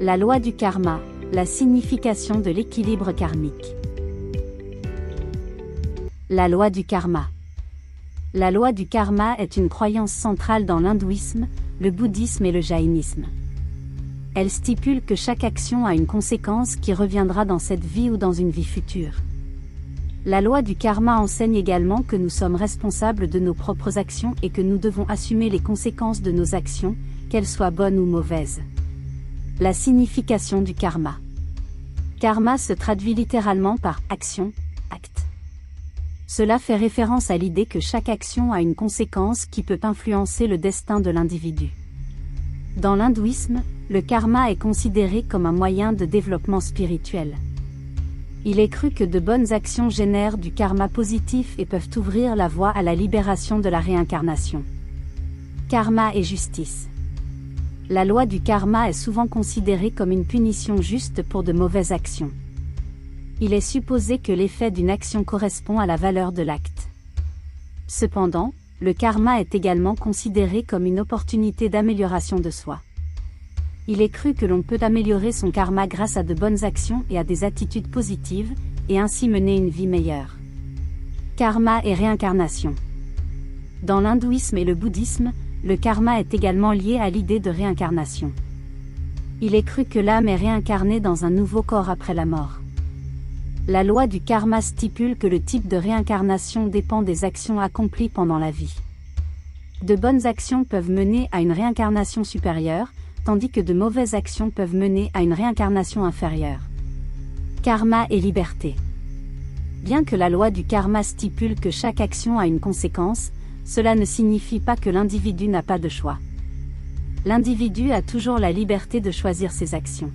La loi du karma, la signification de l'équilibre karmique. La loi du karma. La loi du karma est une croyance centrale dans l'hindouisme, le bouddhisme et le jaïnisme. Elle stipule que chaque action a une conséquence qui reviendra dans cette vie ou dans une vie future. La loi du karma enseigne également que nous sommes responsables de nos propres actions et que nous devons assumer les conséquences de nos actions, qu'elles soient bonnes ou mauvaises. La signification du karma. Karma se traduit littéralement par action, acte. Cela fait référence à l'idée que chaque action a une conséquence qui peut influencer le destin de l'individu. Dans l'hindouisme, le karma est considéré comme un moyen de développement spirituel. Il est cru que de bonnes actions génèrent du karma positif et peuvent ouvrir la voie à la libération de la réincarnation. Karma et justice. La loi du karma est souvent considérée comme une punition juste pour de mauvaises actions. Il est supposé que l'effet d'une action correspond à la valeur de l'acte. Cependant, le karma est également considéré comme une opportunité d'amélioration de soi. Il est cru que l'on peut améliorer son karma grâce à de bonnes actions et à des attitudes positives, et ainsi mener une vie meilleure. Karma et réincarnation. Dans l'hindouisme et le bouddhisme, le karma est également lié à l'idée de réincarnation. Il est cru que l'âme est réincarnée dans un nouveau corps après la mort. La loi du karma stipule que le type de réincarnation dépend des actions accomplies pendant la vie. De bonnes actions peuvent mener à une réincarnation supérieure, tandis que de mauvaises actions peuvent mener à une réincarnation inférieure. Karma et liberté. Bien que la loi du karma stipule que chaque action a une conséquence, cela ne signifie pas que l'individu n'a pas de choix. L'individu a toujours la liberté de choisir ses actions.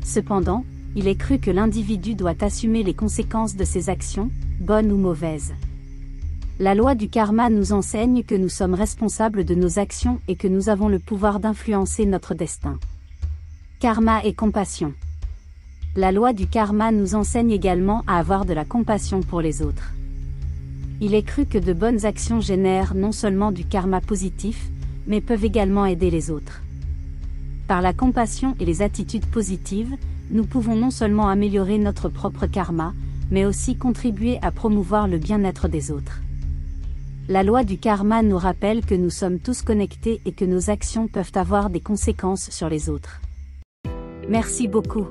Cependant, il est cru que l'individu doit assumer les conséquences de ses actions, bonnes ou mauvaises. La loi du karma nous enseigne que nous sommes responsables de nos actions et que nous avons le pouvoir d'influencer notre destin. Karma et compassion. La loi du karma nous enseigne également à avoir de la compassion pour les autres. Il est cru que de bonnes actions génèrent non seulement du karma positif, mais peuvent également aider les autres. Par la compassion et les attitudes positives, nous pouvons non seulement améliorer notre propre karma, mais aussi contribuer à promouvoir le bien-être des autres. La loi du karma nous rappelle que nous sommes tous connectés et que nos actions peuvent avoir des conséquences sur les autres. Merci beaucoup.